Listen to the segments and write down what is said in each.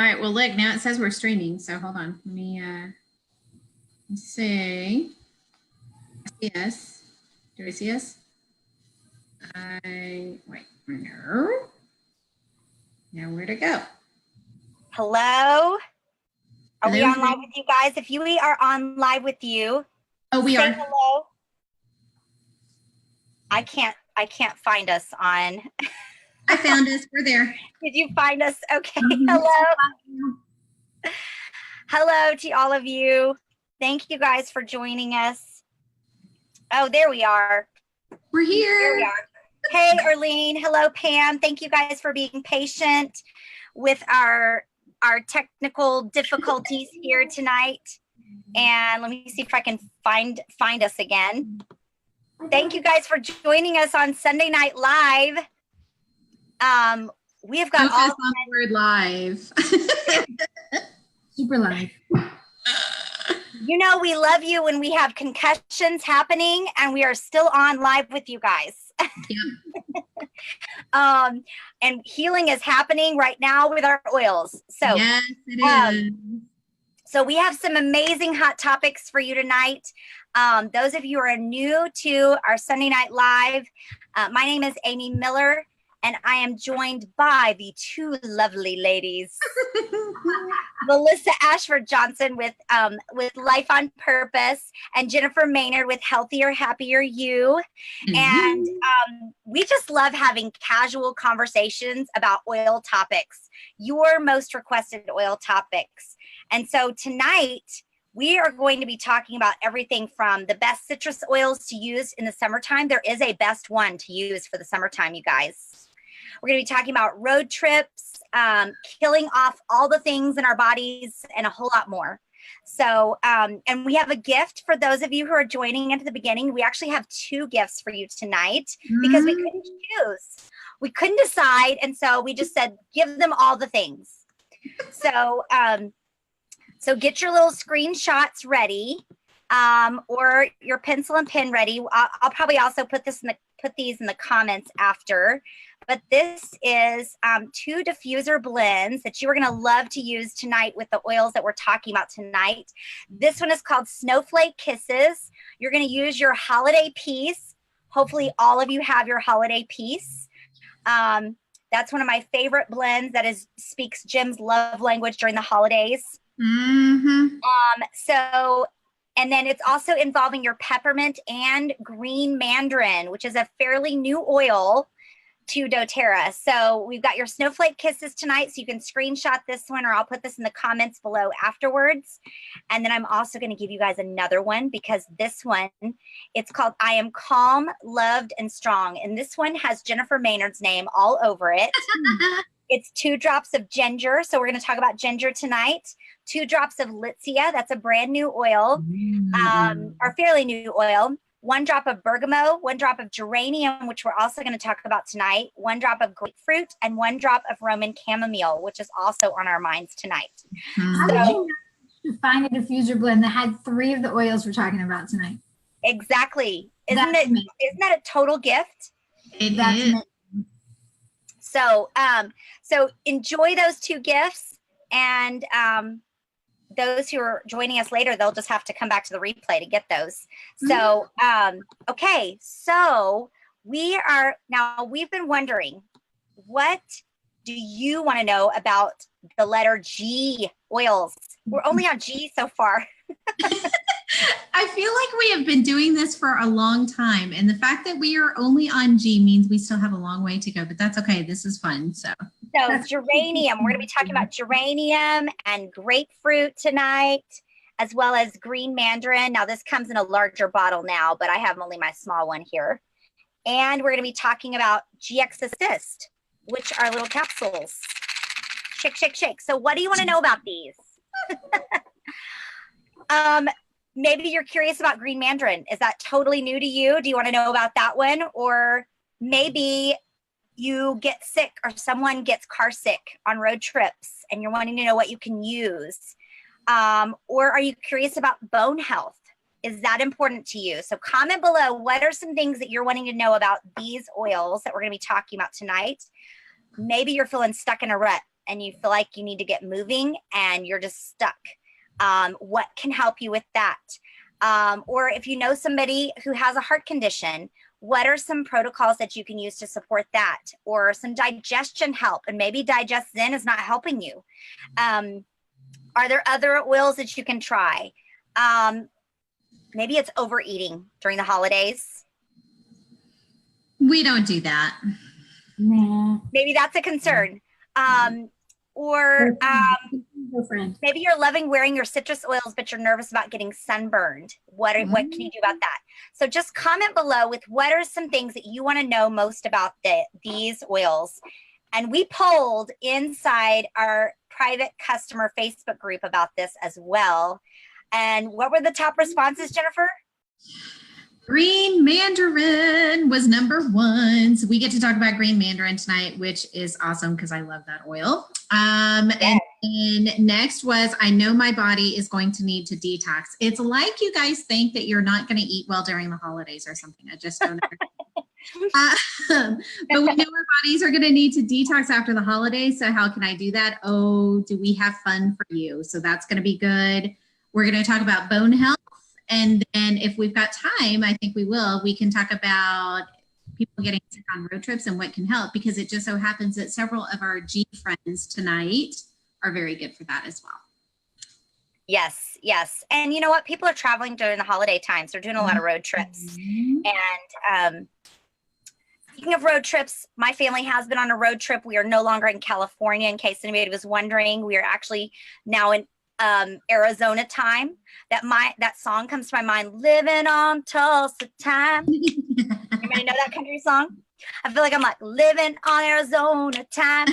All right, well, look, now it says we're streaming, so hold on. Let me see. Yes. Do I see us? Wait, no. Now where to go? Hello? Are we Hello? on live with you guys? If we are on live with you, we say are. hello. I can't find us on. I found us. We're there. Did you find us? Okay. Hello. Hello to all of you. Thank you guys for joining us. Oh, there we are. We're here. There we are. Hey, Arlene. Hello, Pam. Thank you guys for being patient with our technical difficulties here tonight. And let me see if I can find us again. Thank you guys for joining us on Sunday Night Live. We have got all on the word live. Super live. You know, we love you when we have concussions happening and we are still on live with you guys. Yeah. And healing is happening right now with our oils. So yes, it is. So we have some amazing hot topics for you tonight. Those of you who are new to our Sunday Night Live, my name is Amy Miller, and I am joined by the two lovely ladies, Melissa Ashford Johnson with Life on Purpose, and Jennifer Maynard with Healthier, Happier You. And we just love having casual conversations about oil topics, your most requested oil topics. And so tonight, we are going to be talking about everything from the best citrus oils to use in the summertime. There is a best one to use for the summertime, you guys. We're going to be talking about road trips, killing off all the things in our bodies, and a whole lot more. So, and we have a gift for those of you who are joining at the beginning. We actually have two gifts for you tonight because we couldn't choose. We couldn't decide. And so we just said, give them all the things. So, so get your little screenshots ready, or your pencil and pen ready. I'll probably also put these in the comments after. But this is 2 diffuser blends that you are going to love to use tonight with the oils that we're talking about tonight. This one is called Snowflake Kisses. You're going to use your holiday piece. Hopefully all of you have your holiday piece. That's one of my favorite blends that speaks Jim's love language during the holidays. So, and then it's also involving your peppermint and green mandarin, which is a fairly new oil to doTERRA. So we've got your Snowflake Kisses tonight, so you can screenshot this one, or I'll put this in the comments below afterwards. And then I'm also going to give you guys another one, because this one, it's called I Am Calm, Loved, and Strong. And this one has Jennifer Maynard's name all over it. It's 2 drops of ginger. So we're going to talk about ginger tonight. 2 drops of Litsea. That's a brand new oil, or fairly new oil. 1 drop of bergamot, 1 drop of geranium, which we're also going to talk about tonight. 1 drop of grapefruit, and 1 drop of Roman chamomile, which is also on our minds tonight. How did you find a diffuser blend that had 3 of the oils we're talking about tonight? Exactly. Isn't that a total gift? It is. So, so enjoy those 2 gifts, and those who are joining us later, they'll just have to come back to the replay to get those. So, okay, so we've been wondering, what do you want to know about the letter G oils? We're only on G so far. I feel like we have been doing this for a long time, and the fact that we are only on G means we still have a long way to go, but that's okay. This is fun. So geranium, we're going to be talking about geranium and grapefruit tonight, as well as green mandarin. Now this comes in a larger bottle now, but I have only my small one here. And we're going to be talking about GX Assist, which are little capsules. Shake, shake, shake. So what do you want to know about these? Maybe you're curious about green mandarin. Is that totally new to you? Do you want to know about that one? Or maybe you get sick, or someone gets car sick on road trips and you're wanting to know what you can use. Or are you curious about bone health? Is that important to you? So comment below, what are some things that you're wanting to know about these oils that we're going to be talking about tonight? Maybe you're feeling stuck in a rut and you feel like you need to get moving and you're just stuck, what can help you with that? Or if you know somebody who has a heart condition, what are some protocols that you can use to support that? Or some digestion help, and maybe Digest Zen is not helping you. Are there other oils that you can try? Maybe it's overeating during the holidays. We don't do that. No. Maybe that's a concern. Or maybe you're loving wearing your citrus oils, but you're nervous about getting sunburned. What can you do about that? So just comment below with what are some things that you want to know most about these oils. And we polled inside our private customer Facebook group about this as well. And what were the top responses, Jennifer? Green Mandarin was number 1. So we get to talk about green Mandarin tonight, which is awesome because I love that oil. And then next was, I know my body is going to need to detox. It's like you guys think that you're not going to eat well during the holidays or something. I just don't know. But we know our bodies are going to need to detox after the holidays. So how can I do that? Oh, do we have fun for you? So that's going to be good. We're going to talk about bone health. And then if we've got time, I think we will, we can talk about people getting sick on road trips and what can help, because it just so happens that several of our G friends tonight are very good for that as well. Yes, yes. And you know what? People are traveling during the holiday times. They're doing a lot of road trips. And speaking of road trips, my family has been on a road trip. We are no longer in California, in case anybody was wondering. We are actually now in Arizona time. That song comes to my mind, Living on Tulsa Time. Anybody know that country song? I feel like I'm like living on Arizona time.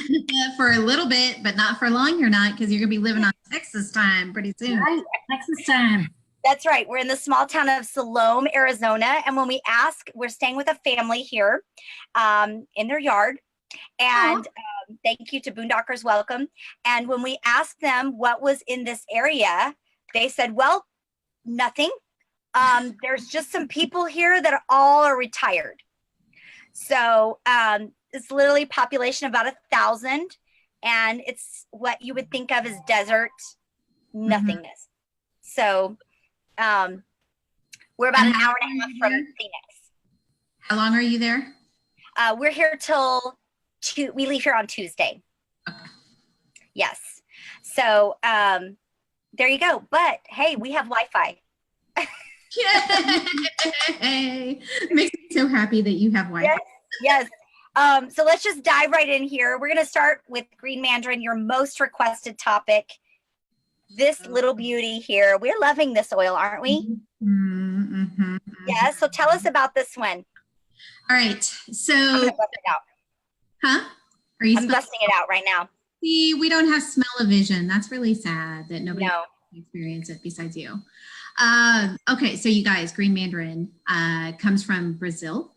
For a little bit, but not for long. You're not, because you're gonna be living on Texas time pretty soon. Right, Texas time. That's right. We're in the small town of Salome, Arizona. And when we ask, we're staying with a family here in their yard. And thank you to Boondockers Welcome. And when we asked them what was in this area, they said, well, nothing. There's just some people here that all are retired. So it's literally population of about 1,000. And it's what you would think of as desert nothingness. So we're about an hour and a half from Phoenix. How long are you there? We're here till we leave here on Tuesday. Okay. Yes. So there you go. But hey, we have Wi-Fi. Yay! Makes me so happy that you have Wi-Fi. Yes. Yes. So let's just dive right in here. We're going to start with green Mandarin, your most requested topic. This little beauty here. We're loving this oil, aren't we? Yeah. So tell us about this one. All right. So I'm gonna bust it out. Huh? Are you? I'm busting it out right now. See, we don't have smell-o-vision. That's really sad that nobody No. can experience it besides you. Okay, so you guys, green Mandarin comes from Brazil.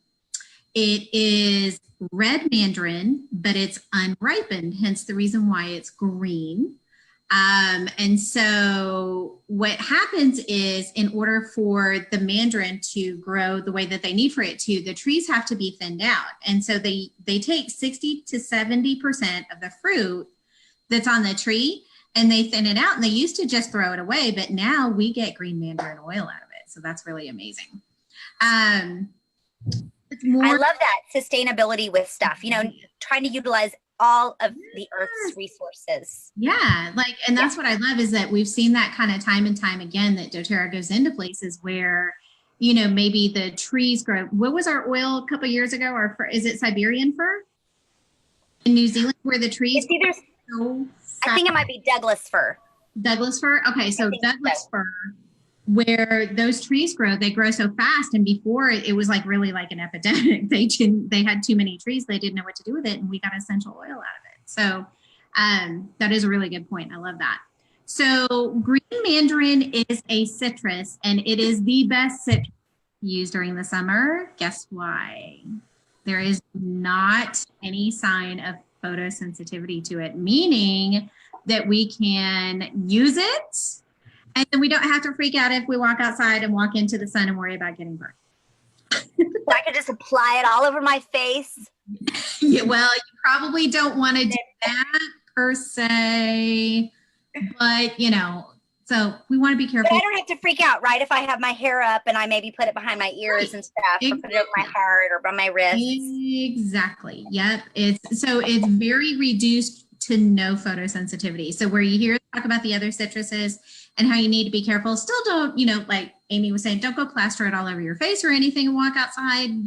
It is red Mandarin, but it's unripened, hence the reason why it's green. And so what happens is, in order for the Mandarin to grow the way that they need for it to, the trees have to be thinned out. And so they take 60 to 70% of the fruit that's on the tree and they thin it out, and they used to just throw it away, but now we get green Mandarin oil out of it. So that's really amazing. It's more, I love that sustainability with stuff, trying to utilize all of the earth's resources. Yeah, and that's what I love, is that we've seen that kind of time and time again, that doTERRA goes into places where, maybe the trees grow. What was our oil a couple of years ago? Our fir, is it Siberian fir in New Zealand, where the trees? It's either, so I think it might be Douglas fir. Douglas fir. Okay, so Douglas fir, where those trees grow, they grow so fast, and before it was really like an epidemic. They had too many trees, they didn't know what to do with it, and we got essential oil out of it. So that is a really good point. I love that. So green Mandarin is a citrus, and it is the best citrus to use during the summer. Guess why? There is not any sign of photosensitivity to it, meaning that we can use it, and then we don't have to freak out if we walk outside and walk into the sun and worry about getting burned. So I could just apply it all over my face. Yeah, well, you probably don't want to do that. per se, but you know, so we want to be careful. But I don't have to freak out, right? If I have my hair up and I maybe put it behind my ears and stuff, or put it over my heart or by my wrists. Exactly. Yep. It's very reduced to no photosensitivity. So where you hear talk about the other citruses and how you need to be careful, still don't, you know, like Amy was saying, don't go plaster it all over your face or anything and walk outside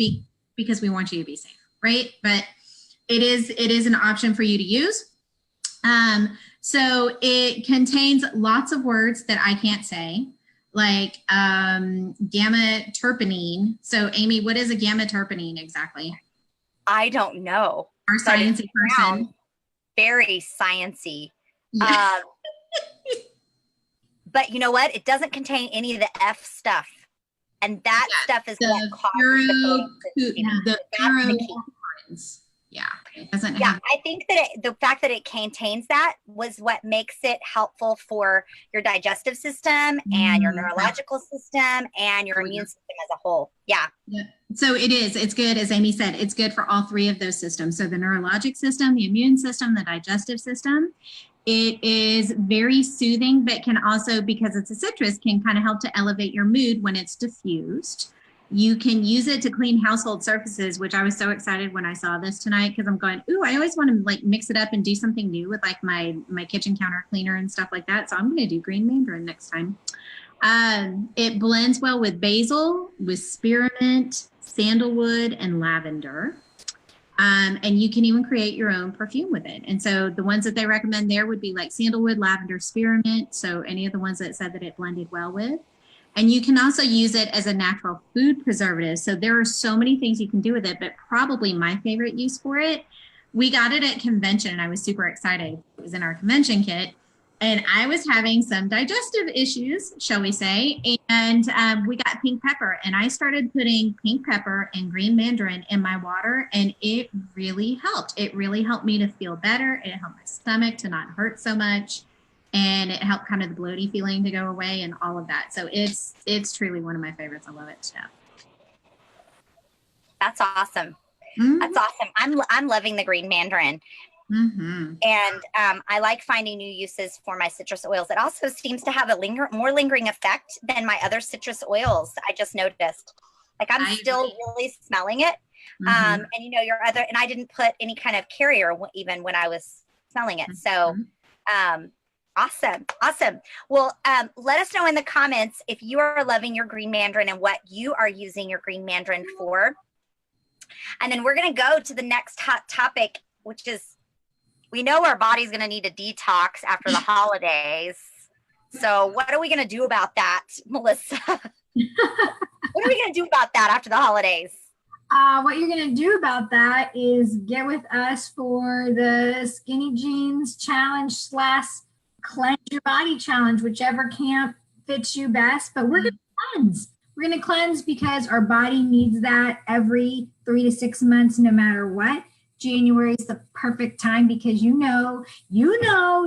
because we want you to be safe, right? But it is an option for you to use. So it contains lots of words that I can't say, like gamma terpenine. So Amy, what is a gamma terpenine exactly? I don't know. Our sciencey person. Very sciencey. Yeah. But you know what? It doesn't contain any of the F stuff. And that stuff is what causes the purines. Yeah, it doesn't have. I think that the fact that it contains that was what makes it helpful for your digestive system and your neurological system and your immune system as a whole. Yeah. So it's good, as Amy said, it's good for all three of those systems. So the neurologic system, the immune system, the digestive system. It is very soothing, but can also, because it's a citrus, can kind of help to elevate your mood when it's diffused. You can use it to clean household surfaces, which I was so excited when I saw this tonight, because I'm going, ooh, I always want to like mix it up and do something new with like my kitchen counter cleaner and stuff like that. So I'm going to do green mandarin next time. It blends well with basil, with spearmint, sandalwood, and lavender. And you can even create your own perfume with it. And so the ones that they recommend there would be like sandalwood, lavender, spearmint. So any of the ones that said that it blended well with. And you can also use it as a natural food preservative. So there are so many things you can do with it, but probably my favorite use for it, we got it at convention and I was super excited. It was in our convention kit. And I was having some digestive issues, shall we say, and we got pink pepper. And I started putting pink pepper and green mandarin in my water, and it really helped. It really helped me to feel better. It helped my stomach to not hurt so much, and it helped kind of the bloaty feeling to go away and all of that. So it's truly one of my favorites. I love it too. That's awesome. Mm-hmm. That's awesome. I'm loving the green mandarin. Mm-hmm. And I like finding new uses for my citrus oils. It also seems to have a more lingering effect than my other citrus oils. I just noticed, like I'm still really smelling it. Mm-hmm. And you know, and I didn't put any kind of carrier even when I was smelling it. So, awesome. Well, let us know in the comments if you are loving your green mandarin and what you are using your green mandarin for. And then we're going to go to the next hot topic, which is, we know our body's going to need a detox after the holidays. So what are we going to do about that, Melissa? What are we going to do about that after the holidays? What you're going to do about that is get with us for the Skinny Jeans Challenge / Cleanse Your Body Challenge, whichever camp fits you best. But we're going to cleanse. We're going to cleanse because our body needs that every 3 to 6 months, no matter what. January is the perfect time because you know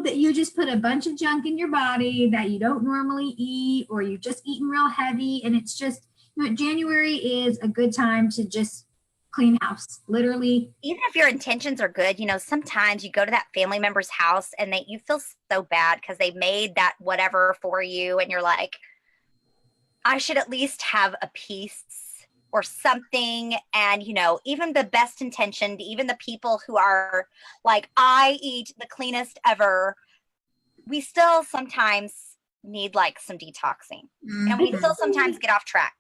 that you just put a bunch of junk in your body that you don't normally eat, or you've just eaten real heavy. And it's just, January is a good time to just clean house, literally. Even if your intentions are good, sometimes you go to that family member's house and you feel so bad because they made that whatever for you. And you're like, I should at least have a piece or something. And, even the best intentioned, even the people who are like, I eat the cleanest ever, we still sometimes need like some detoxing. Mm-hmm. And we still sometimes get off track.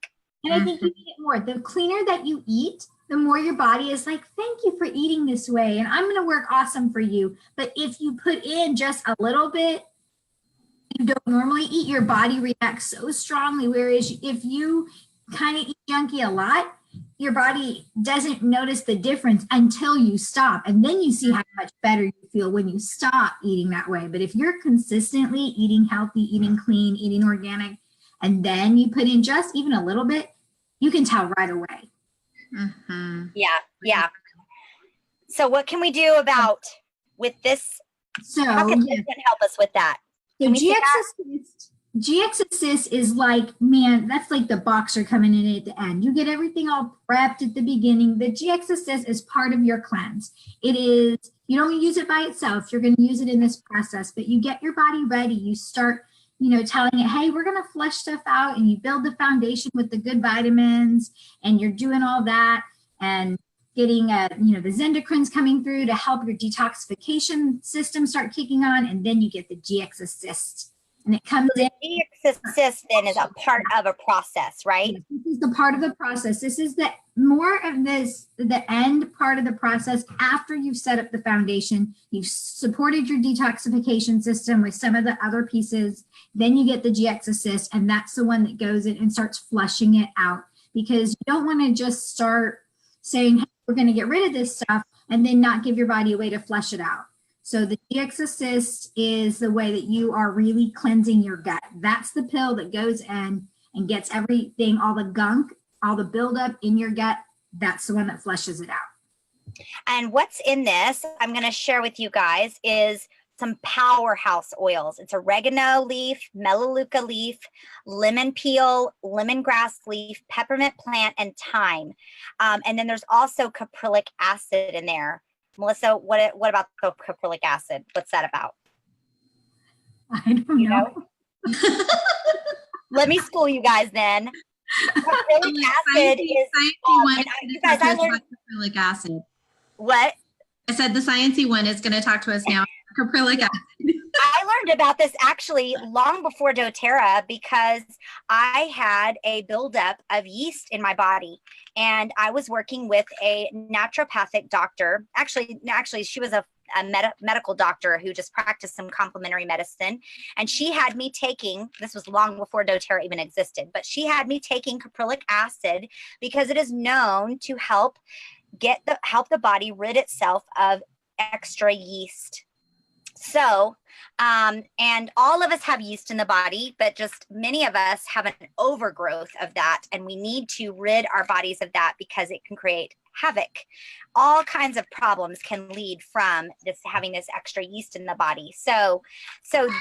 And I think you need it more. The cleaner that you eat, the more your body is like, thank you for eating this way. And I'm going to work awesome for you. But if you put in just a little bit, you don't normally eat, your body reacts so strongly. Whereas if you kind of eat junky a lot, your body doesn't notice the difference until you stop. And then you see how much better you feel when you stop eating that way. But if you're consistently eating healthy, eating clean, eating organic, and then you put in just even a little bit, you can tell right away. Mm-hmm. Yeah. So what can we do about with this? So how can you help us with that? So GX Assist is like, man, that's like the boxer coming in at the end. You get everything all prepped at the beginning. The GX Assist is part of your cleanse. It is You don't use it by itself. You're going to use it in this process, but you get your body ready. You start, telling it, hey, we're going to flush stuff out, and you build the foundation with the good vitamins, and you're doing all that and getting, the endocrines coming through to help your detoxification system start kicking on. And then you get the GX Assist. And it comes in. The GX Assist then is a part of a process, right? Yes, this is the part of the process. This is the end part of the process after you've set up the foundation. You've supported your detoxification system with some of the other pieces. Then you get the GX Assist, and that's the one that goes in and starts flushing it out, because you don't want to just start saying, hey, we're going to get rid of this stuff and then not give your body a way to flush it out. So the GX Assist is the way that you are really cleansing your gut. That's the pill that goes in and gets everything, all the gunk, all the buildup in your gut. That's the one that flushes it out. And what's in this, I'm going to share with you guys, is some powerhouse oils. It's oregano leaf, melaleuca leaf, lemon peel, lemongrass leaf, peppermint plant, and thyme. And then there's also caprylic acid in there. Melissa, what about the caprylic acid? What's that about? I don't know. Let me school you guys then. Caprylic acid is, you guys, I learned caprylic acid. What? I said the sciencey one is going to talk to us now. Caprylic acid. I learned about this actually long before doTERRA, because I had a buildup of yeast in my body, and I was working with a naturopathic doctor. Actually, she was a medical doctor who just practiced some complementary medicine, and she had me taking, this was long before doTERRA even existed, but she had me taking caprylic acid because it is known to help the body rid itself of extra yeast. So, and all of us have yeast in the body, but just many of us have an overgrowth of that, and we need to rid our bodies of that because it can create havoc. All kinds of problems can lead from having this extra yeast in the body. So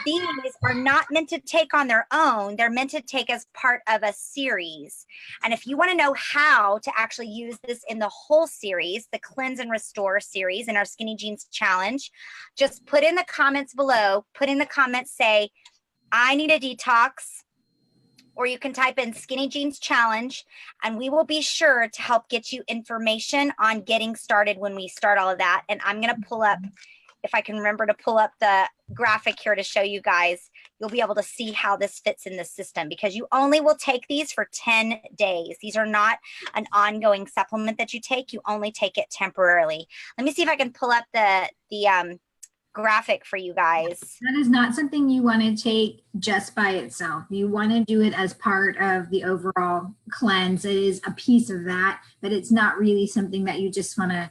these are not meant to take on their own. They're meant to take as part of a series. And if you want to know how to actually use this in the whole series, the Cleanse and Restore series in our Skinny Jeans Challenge, just put in the comments below, say, I need a detox, or you can type in Skinny Jeans Challenge, and we will be sure to help get you information on getting started when we start all of that. And I'm going to pull up, if I can remember to pull up the graphic here to show you guys, you'll be able to see how this fits in the system, because you only will take these for 10 days. These are not an ongoing supplement that you take. You only take it temporarily. Let me see if I can pull up the graphic for you guys. That is not something you want to take just by itself. You want to do it as part of the overall cleanse. It is a piece of that, but it's not really something that you just want to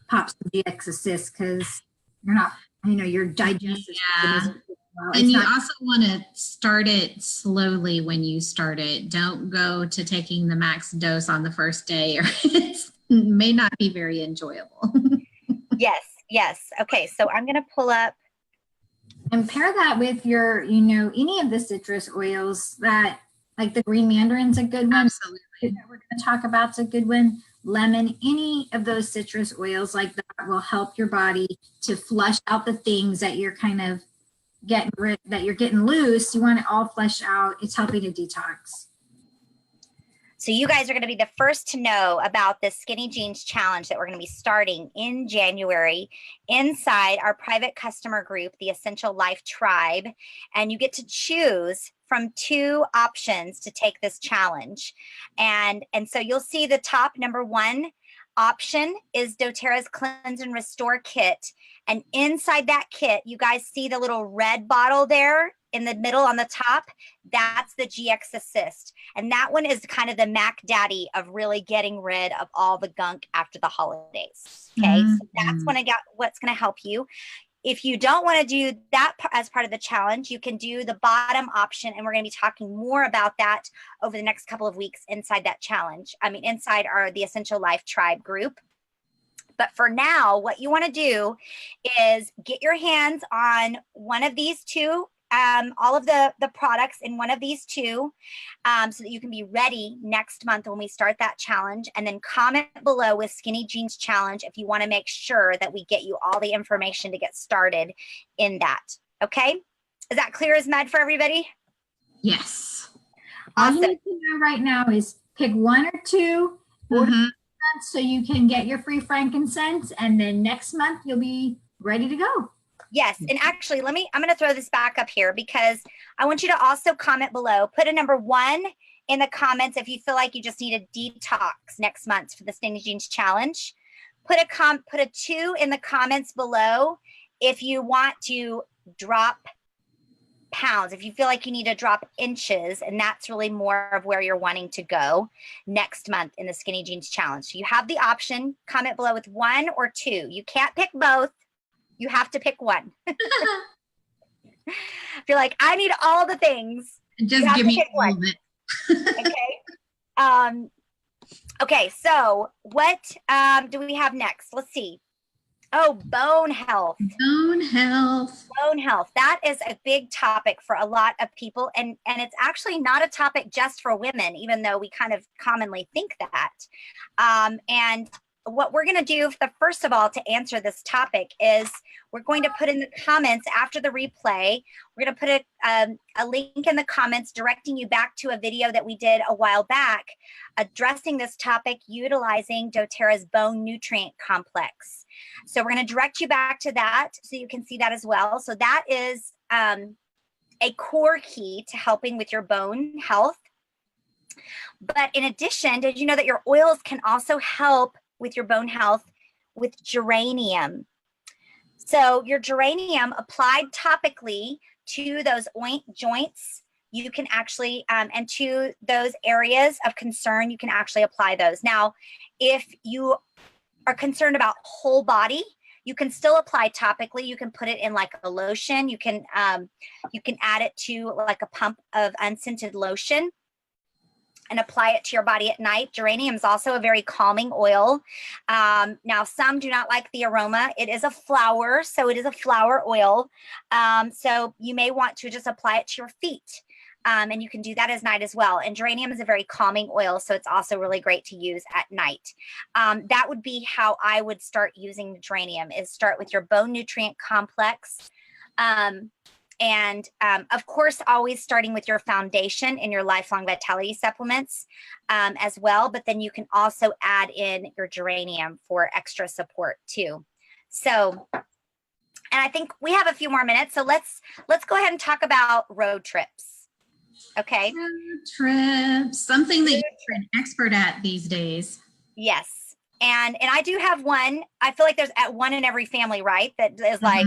pop some GX Assist, because you're not, your digestive system isn't well. And you also want to start it slowly when you start it. Don't go to taking the max dose on the first day, or it may not be very enjoyable. Yes. Okay. So I'm going to pull up. And pair that with your, any of the citrus oils that, like the green mandarin's a good one. Absolutely. That we're going to talk about's a good one. Lemon, any of those citrus oils like that will help your body to flush out the things that you're kind of getting loose. You want it all flushed out. It's helping to detox. So you guys are going to be the first to know about this Skinny Jeans Challenge that we're going to be starting in January inside our private customer group, the Essential Life Tribe. And you get to choose from 2 options to take this challenge. And so you'll see the top number 1 option is doTERRA's Cleanse and Restore Kit. And inside that kit, you guys see the little red bottle there in the middle on the top. That's the GX Assist. And that one is kind of the Mac Daddy of really getting rid of all the gunk after the holidays. Okay, so that's what's going to help you. If you don't want to do that as part of the challenge, you can do the bottom option, and we're going to be talking more about that over the next couple of weeks inside that challenge. Inside the Essential Life Tribe group. But for now, what you want to do is get your hands on one of these 2 all of the products in one of these two so that you can be ready next month when we start that challenge. And then comment below with Skinny Jeans Challenge if you want to make sure that we get you all the information to get started in that. Okay? Is that clear as mud for everybody? Yes. All Awesome. you need to know right now is pick one or two, so you can get your free frankincense, and then next month you'll be ready to go. Yes, and actually, I'm going to throw this back up here because I want you to also comment below. Put a number 1 in the comments if you feel like you just need a detox next month for the Skinny Jeans Challenge. Put a 2 in the comments below if you want to drop pounds, if you feel like you need to drop inches, and that's really more of where you're wanting to go next month in the Skinny Jeans Challenge. So you have the option, comment below with 1 or 2. You can't pick both. You have to pick one. If you're like, I need all the things, just give me all of it. Okay. Okay, so what do we have next? Let's see. Oh, bone health. Bone health. Bone health. That is a big topic for a lot of people. And it's actually not a topic just for women, even though we kind of commonly think that. And what we're going to do, first of all, to answer this topic is we're going to put in the comments after the replay, we're going to put a link in the comments directing you back to a video that we did a while back addressing this topic utilizing doTERRA's bone nutrient complex. So we're going to direct you back to that so you can see that as well. So that is a core key to helping with your bone health. But in addition, did you know that your oils can also help with your bone health with geranium? So your geranium applied topically to those joints, you can actually, and to those areas of concern, you can actually apply those. Now, if you are concerned about whole body, you can still apply topically. You can put it in like a lotion. You can add it to like a pump of unscented lotion and apply it to your body at night. Geranium is also a very calming oil. Now, some do not like the aroma. It is a flower, so it is a flower oil. So you may want to just apply it to your feet. And you can do that at night as well. And geranium is a very calming oil, so it's also really great to use at night. That would be how I would start using the geranium, is start with your bone nutrient complex. And of course, always starting with your foundation in your lifelong vitality supplements as well. But then you can also add in your geranium for extra support too. So, and I think we have a few more minutes. So let's go ahead and talk about road trips. Okay. Road trips, something that you're an expert at these days. Yes. And I do have one. I feel like there's one in every family, right? That is like,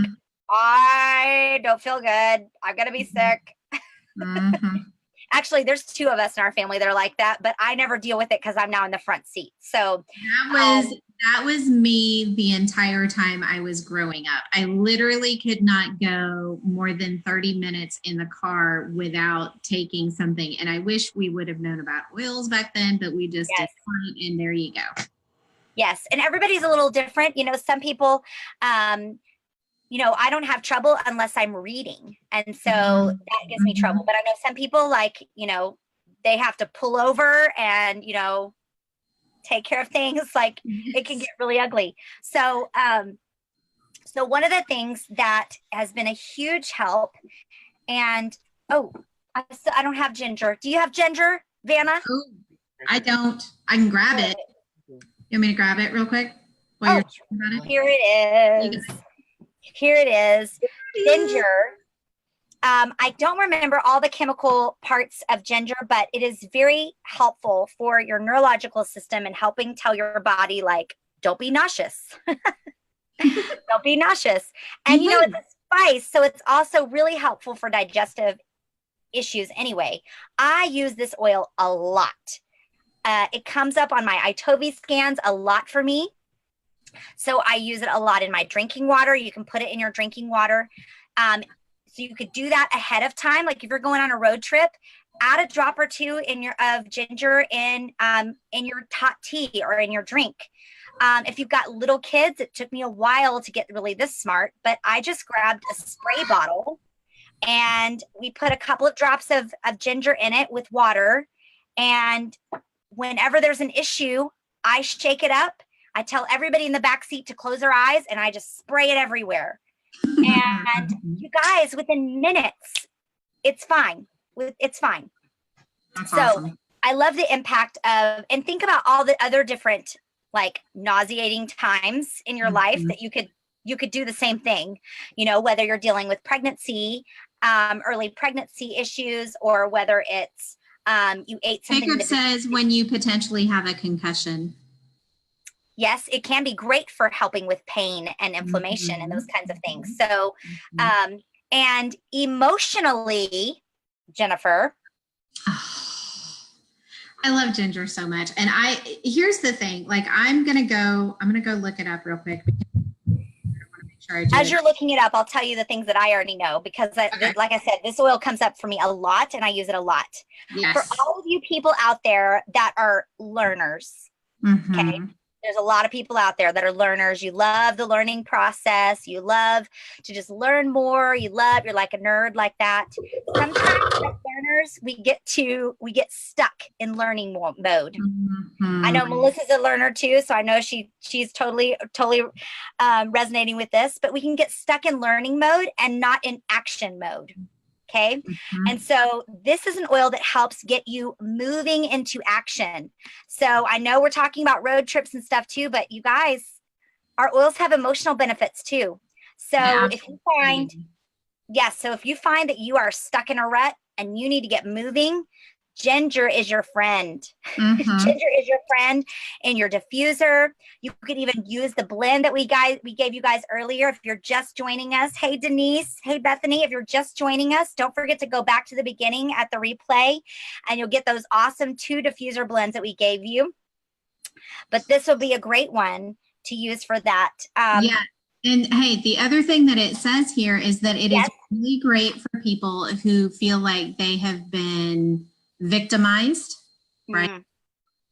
I don't feel good. I'm going to be sick. Actually, there's 2 of us in our family that are like that, but I never deal with it because I'm now in the front seat. So that was me the entire time I was growing up. I literally could not go more than 30 minutes in the car without taking something. And I wish we would have known about oils back then, but we just did fine, and there you go. Yes. And everybody's a little different. You know, some people, you know, I don't have trouble unless I'm reading. And so that gives me trouble. But I know some people, like, you know, they have to pull over and, you know, take care of things. Like it can get really ugly. So, so one of the things that has been a huge help, and, I don't have ginger. Do you have ginger, Vanna? Oh, I don't. I can grab it. You want me to grab it real quick while you're talking about it? Here it is. Here it is. Ginger. I don't remember all the chemical parts of ginger, but it is very helpful for your neurological system and helping tell your body, like, don't be nauseous. Don't be nauseous. And, you know, it's a spice, so it's also really helpful for digestive issues anyway. I use this oil a lot. It comes up on my iTovi scans a lot for me. So I use it a lot in my drinking water. You can put it in your drinking water. So you could do that ahead of time. Like if you're going on a road trip, add a drop or 2 of ginger in your hot tea or in your drink. If you've got little kids, it took me a while to get really this smart, but I just grabbed a spray bottle and we put a couple of drops of ginger in it with water. And whenever there's an issue, I shake it up. I tell everybody in the back seat to close their eyes, and I just spray it everywhere. And you guys, within minutes, it's fine. It's fine. That's so awesome. I love the impact of, and think about all the other different like nauseating times in your life that you could do the same thing, you know, whether you're dealing with pregnancy, early pregnancy issues, or whether it's you ate something. Jacob says when you potentially have a concussion. Yes, it can be great for helping with pain and inflammation and those kinds of things. So, and emotionally, Jennifer. I love ginger so much. And here's the thing, like, I'm going to go look it up real quick. Because I want to make sure I do As you're looking it up, I'll tell you the things that I already know, because like I said, this oil comes up for me a lot and I use it a lot. Yes. For all of you people out there that are learners, okay? There's a lot of people out there that are learners. You love the learning process. You love to just learn more. You're like a nerd like that. Sometimes as learners, we get stuck in learning mode. I know Melissa's a learner too, so I know she's totally resonating with this, but we can get stuck in learning mode and not in action mode. Okay. And so this is an oil that helps get you moving into action. So I know we're talking about road trips and stuff too, but you guys, our oils have emotional benefits too. So if you find, if you find that you are stuck in a rut and you need to get moving, ginger is your friend. Ginger is your friend in your diffuser. You could even use the blend that we gave you guys earlier. If you're just joining us, hey Denise, hey Bethany, if you're just joining us, don't forget to go back to the beginning at the replay and you'll get those awesome 2 diffuser blends that we gave you. But this will be a great one to use for that. And hey, the other thing that it says here is that it is really great for people who feel like they have been victimized, right?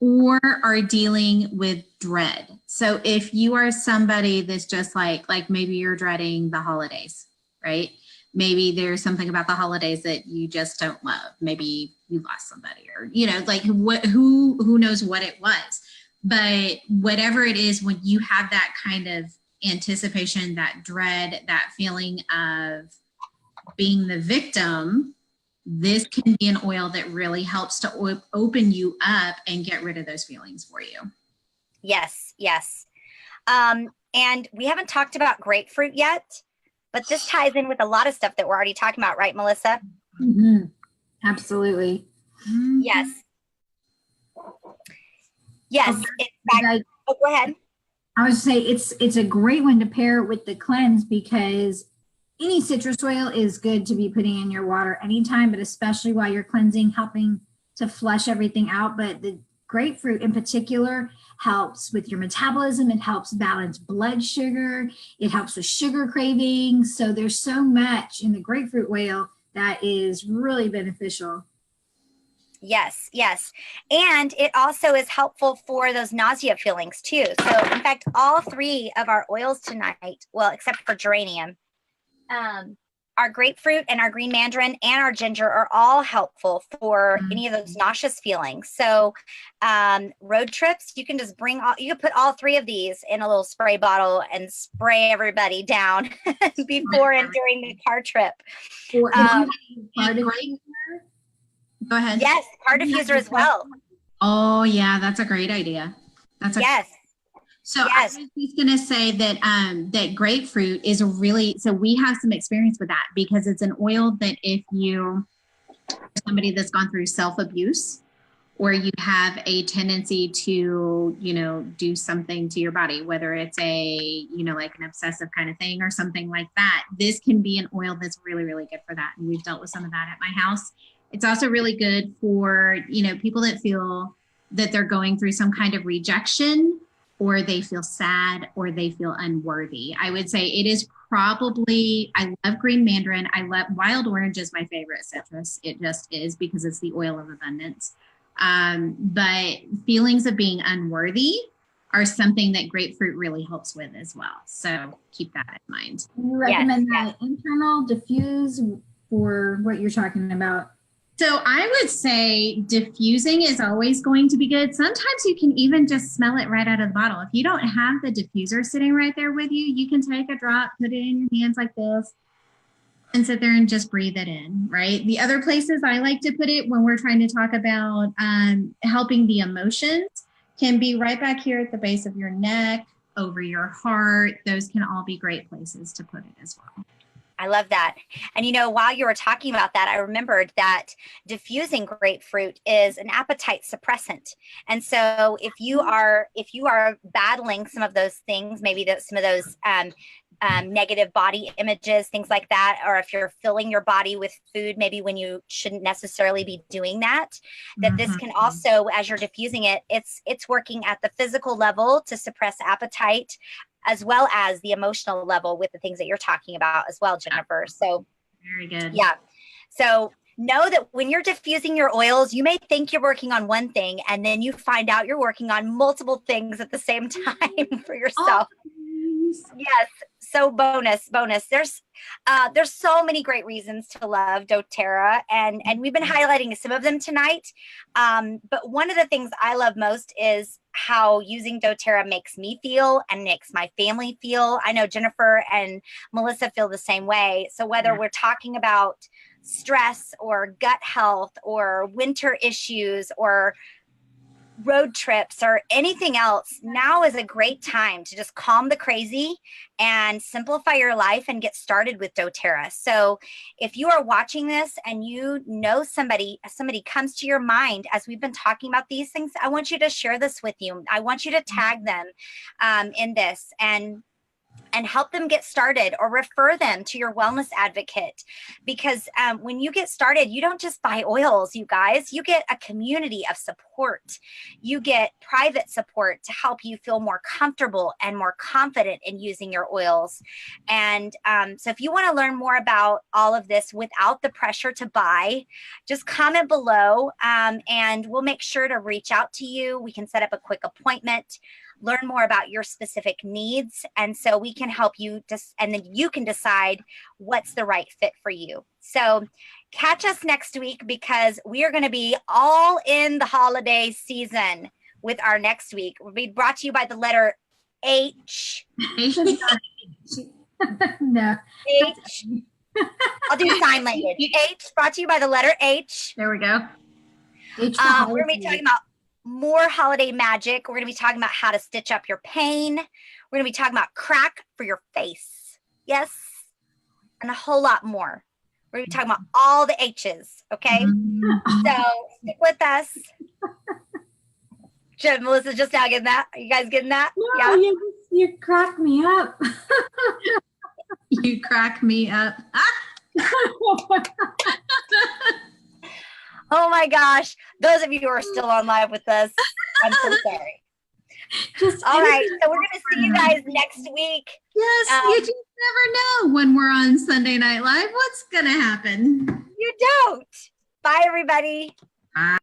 Or are dealing with dread. So if you are somebody that's just like maybe you're dreading the holidays, right? Maybe there's something about the holidays that you just don't love. Maybe you lost somebody, or, you know, like who knows what it was. But whatever it is, when you have that kind of anticipation, that dread, that feeling of being the victim, this can be an oil that really helps to open you up and get rid of those feelings for you. Yes. And we haven't talked about grapefruit yet, but this ties in with a lot of stuff that we're already talking about, right, Melissa? Absolutely. Yes. Go ahead. I was saying it's a great one to pair with the cleanse, because any citrus oil is good to be putting in your water anytime, but especially while you're cleansing, helping to flush everything out. But the grapefruit in particular helps with your metabolism. It helps balance blood sugar. It helps with sugar cravings. So there's so much in the grapefruit oil that is really beneficial. Yes. And it also is helpful for those nausea feelings too. So in fact, all 3 of our oils tonight, well, except for geranium, our grapefruit and our green mandarin and our ginger are all helpful for any of those nauseous feelings. So road trips, you can just you can put all 3 of these in a little spray bottle and spray everybody down before and during the car trip. Go ahead. Yes, car diffuser as well. Oh yeah, that's a great idea. So I was just going to say that that grapefruit is so we have some experience with that, because it's an oil that if you are somebody that's gone through self-abuse, or you have a tendency to, you know, do something to your body, whether it's like an obsessive kind of thing or something like that, this can be an oil that's really, really good for that. And we've dealt with some of that at my house. It's also really good for, you know, people that feel that they're going through some kind of rejection, or they feel sad, or they feel unworthy. I would say it is probably, I love green mandarin. Wild orange is my favorite citrus. It just is, because it's the oil of abundance. But feelings of being unworthy are something that grapefruit really helps with as well. So keep that in mind. You recommend that internal diffuse for what you're talking about? So I would say diffusing is always going to be good. Sometimes you can even just smell it right out of the bottle. If you don't have the diffuser sitting right there with you, you can take a drop, put it in your hands like this, and sit there and just breathe it in, right? The other places I like to put it when we're trying to talk about helping the emotions can be right back here at the base of your neck, over your heart. Those can all be great places to put it as well. I love that. And you know, while you were talking about that, I remembered that diffusing grapefruit is an appetite suppressant. And so if you are battling some of those things, maybe some of those negative body images, things like that, or if you're filling your body with food, maybe when you shouldn't necessarily be doing that, this can also, as you're diffusing it, it's working at the physical level to suppress appetite, as well as the emotional level with the things that you're talking about as well, Jennifer. So very good. Yeah. So know that when you're diffusing your oils, you may think you're working on one thing, and then you find out you're working on multiple things at the same time for yourself. Yes. So bonus. There's so many great reasons to love doTERRA, and we've been highlighting some of them tonight. But one of the things I love most is how using doTERRA makes me feel and makes my family feel. I know Jennifer and Melissa feel the same way. So whether we're talking about stress or gut health or winter issues or road trips or anything else, now is a great time to just calm the crazy and simplify your life and get started with doTERRA. So if you are watching this and you know somebody comes to your mind as we've been talking about these things, I want you to share this with you. I want you to tag them in this and help them get started, or refer them to your wellness advocate. Because when you get started, you don't just buy oils, you guys. You get a community of support. You get private support to help you feel more comfortable and more confident in using your oils. And so if you want to learn more about all of this without the pressure to buy, just comment below and we'll make sure to reach out to you. We can set up a quick appointment, learn more about your specific needs. And so we can help you and then you can decide what's the right fit for you. So catch us next week, because we are going to be all in the holiday season with our next week. We'll be brought to you by the letter H. No. H. I'll do sign language. H, brought to you by the letter H. There we go. We're going to be talking about more holiday magic. We're going to be talking about how to stitch up your pain. We're going to be talking about crack for your face. Yes. And a whole lot more. We're going to be talking about all the H's. Okay. So stick with us. Melissa's just now getting that. Are you guys getting that? No, yeah. You crack me up. You crack me up. Oh my gosh. Those of you who are still on live with us, I'm so sorry. All right. So we're going to see you guys next week. Yes. You just never know when we're on Sunday Night Live what's going to happen. You don't. Bye, everybody. Bye.